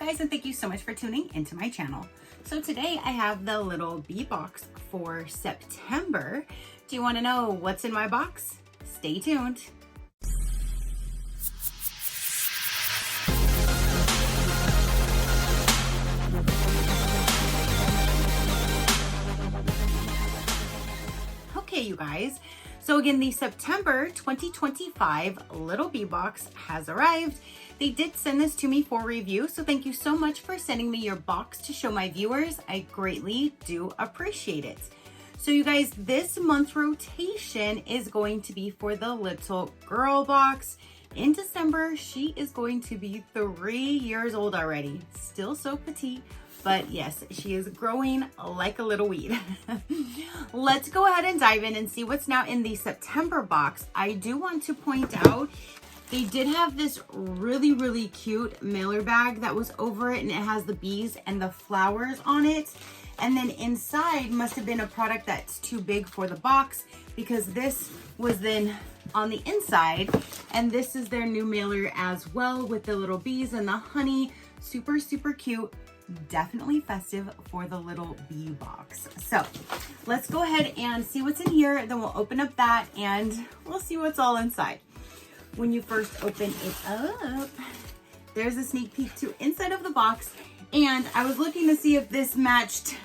guys, and thank you so much for tuning into my channel. So today I have the little bee box for September. Do you want to know what's in my box? Stay tuned. Okay, you guys. So again, the September 2025 little bee box has arrived. They did send this to me for review, so thank you so much for sending me your box to show my viewers. I greatly do appreciate it. So you guys, this month rotation is going to be for the little girl box. In December, she is going to be 3 years old already. Still so petite, but yes, she is growing like a little weed. Let's go ahead and dive in and see what's now in the September box. I do want to point out, they did have this really cute mailer bag that was over it, and it has the bees and the flowers on it. And then inside must have been a product that's too big for the box, because this was then on the inside, and this is their new mailer as well with the little bees and the honey. Super cute. Definitely festive for the little bee box. So let's go ahead and see what's in here. Then we'll open up that and we'll see what's all inside. When you first open it up, there's a sneak peek to inside of the box. And I was looking to see if this matched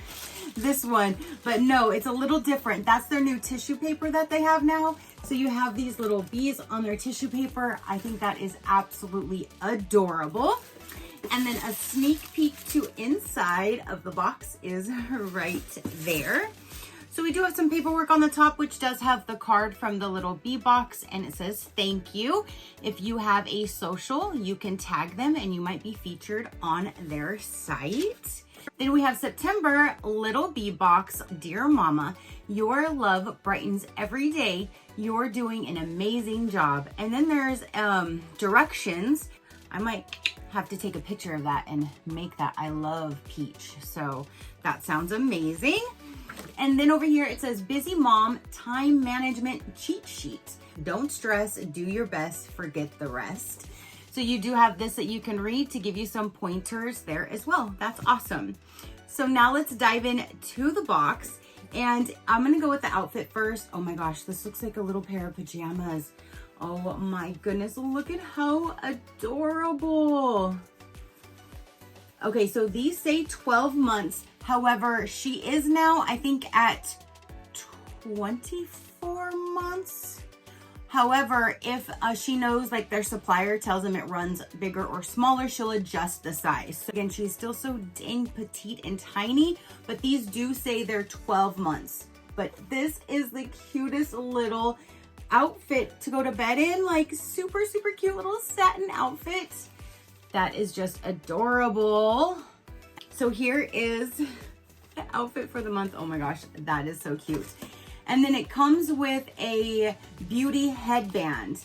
this one, but no, it's a little different. That's their new tissue paper that they have now. So you have these little bees on their tissue paper. I think that is absolutely adorable. And then a sneak peek to inside of the box is right there. So we do have some paperwork on the top, which does have the card from the little bee box, and it says thank you. If you have a social, you can tag them and you might be featured on their site. Then we have September little bee box. Dear Mama, your love brightens every day. You're doing an amazing job. And then there's directions. I might have to take a picture of that and make that. I love peach, so that sounds amazing. And then over here it says busy mom time management cheat sheet. Don't stress, do your best, forget the rest. So you do have this that you can read to give you some pointers there as well. That's awesome. So now let's dive in to the box, and I'm gonna go with the outfit first. Oh my gosh, this looks like a little pair of pajamas. Oh my goodness, look at how adorable. Okay, so these say 12 months. However, she is now, I think, at 24 months. However, if she knows, like their supplier tells them it runs bigger or smaller, she'll adjust the size. So again, she's still so dang petite and tiny, but these do say they're 12 months. But this is the cutest little outfit to go to bed in, like super cute little satin outfit. That is just adorable. So here is the outfit for the month. Oh my gosh, that is so cute. And then it comes with a beauty headband.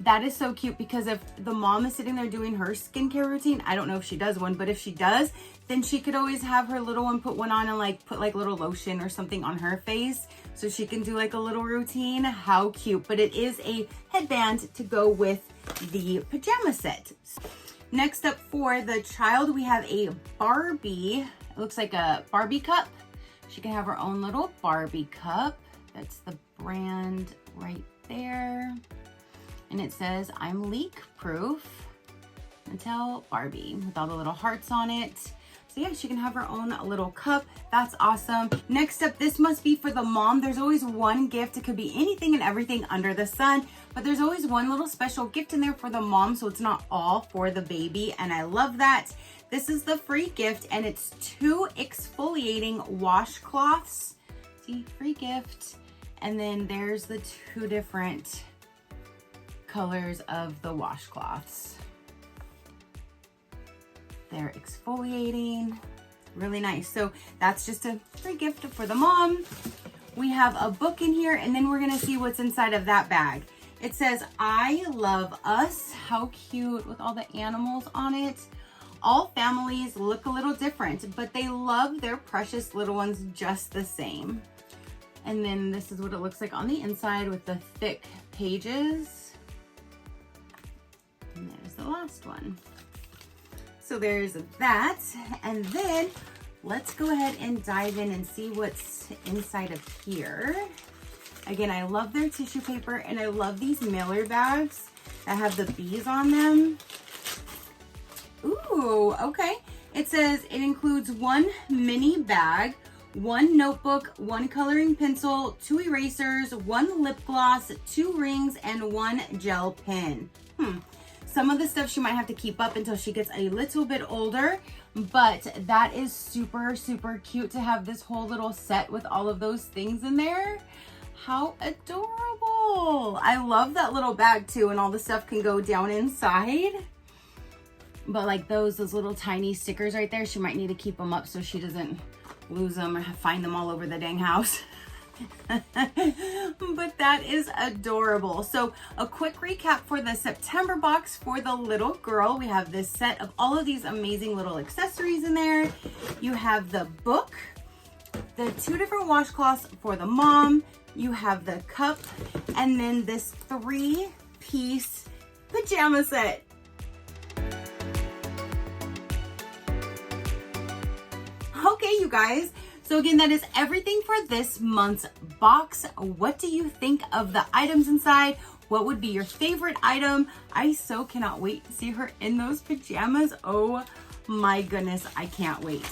That is so cute, because if the mom is sitting there doing her skincare routine, I don't know if she does one, but if she does, then she could always have her little one put one on and like put like little lotion or something on her face so she can do like a little routine. How cute. But it is a headband to go with the pajama set. Next up for the child, we have a Barbie. It looks like a Barbie cup. She can have her own little Barbie cup. That's the brand right there. And it says, I'm leak proof until Barbie, with all the little hearts on it. So yeah, she can have her own little cup. That's awesome. Next up, this must be for the mom. There's always one gift. It could be anything and everything under the sun, but there's always one little special gift in there for the mom, so it's not all for the baby, and I love that. This is the free gift, and it's 2 exfoliating washcloths. See, free gift. And then there's the 2 different colors of the washcloths. They're exfoliating, really nice. So that's just a free gift for the mom. We have a book in here, and then we're gonna see what's inside of that bag. It says, I love us. How cute, with all the animals on it. All families look a little different, but they love their precious little ones just the same. And then this is what it looks like on the inside with the thick pages. And there's the last one. So there's that. And then let's go ahead and dive in and see what's inside of here. Again, I love their tissue paper and I love these mailer bags that have the bees on them. Ooh, okay. It says it includes 1 mini bag, 1 notebook, 1 coloring pencil, 2 erasers, 1 lip gloss, 2 rings, and 1 gel pen. Some of the stuff she might have to keep up until she gets a little bit older, but that is super, super cute to have this whole little set with all of those things in there. How adorable. I love that little bag too, and all the stuff can go down inside. But like those little tiny stickers right there, she might need to keep them up so she doesn't lose them or find them all over the dang house. But that is adorable. So a quick recap for the September box for the little girl. We have this set of all of these amazing little accessories in there. You have the book, the 2 different washcloths for the mom, you have the cup, and then this 3-piece pajama set. Okay, you guys. So again, that is everything for this month's box. What do you think of the items inside? What would be your favorite item? I so cannot wait to see her in those pajamas. Oh my goodness, I can't wait.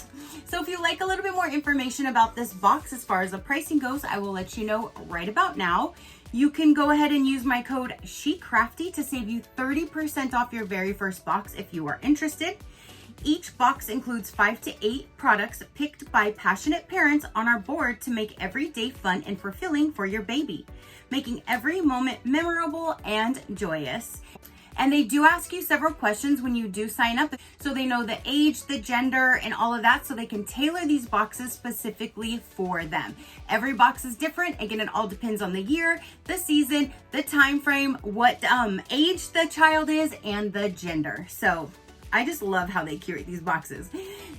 So if you like a little bit more information about this box as far as the pricing goes, I will let you know right about now. You can go ahead and use my code SheCrafty to save you 30% off your very first box if you are interested. Each box includes 5 to 8 products picked by passionate parents on our board to make every day fun and fulfilling for your baby, making every moment memorable and joyous. And they do ask you several questions when you do sign up, so they know the age, the gender, and all of that, so they can tailor these boxes specifically for them. Every box is different. Again, it all depends on the year, the season, the time frame, what age the child is, and the gender. So I just love how they curate these boxes.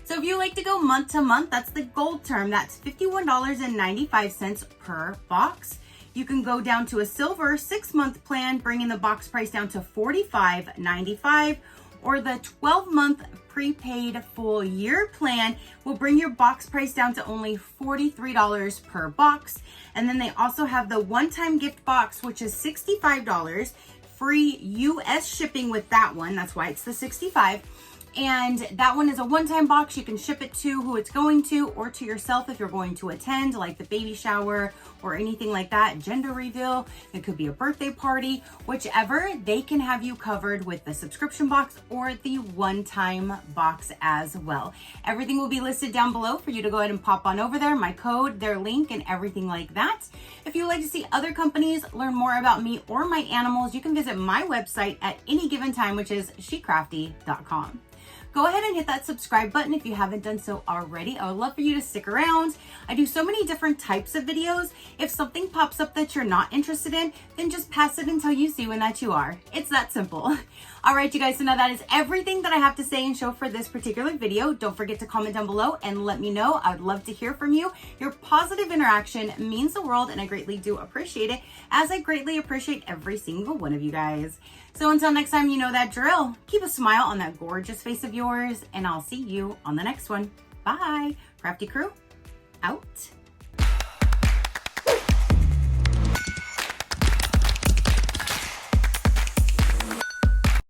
So if you like to go month to month, that's the gold term. That's $51.95 per box. You can go down to a silver 6-month plan, bringing the box price down to $45.95, or the 12-month prepaid full year plan will bring your box price down to only $43 per box. And then they also have the one-time gift box, which is $65. Free US shipping with that one. That's why it's the $65. And that one is a one-time box. You can ship it to who it's going to or to yourself if you're going to attend, like the baby shower or anything like that, gender reveal. It could be a birthday party, whichever. They can have you covered with the subscription box or the one-time box as well. Everything will be listed down below for you to go ahead and pop on over there, my code, their link, and everything like that. If you would like to see other companies, learn more about me or my animals, you can visit my website at any given time, which is SheCrafty.com. Go ahead and hit that subscribe button if you haven't done so already. I would love for you to stick around. I do so many different types of videos. If something pops up that you're not interested in, then just pass it until you see one that you are. It's that simple. All right, you guys, so now that is everything that I have to say and show for this particular video. Don't forget to comment down below and let me know. I would love to hear from you. Your positive interaction means the world, and I greatly do appreciate it, as I greatly appreciate every single one of you guys. So until next time, you know that drill. Keep a smile on that gorgeous face of yours, and I'll see you on the next one. Bye. Crafty crew, out.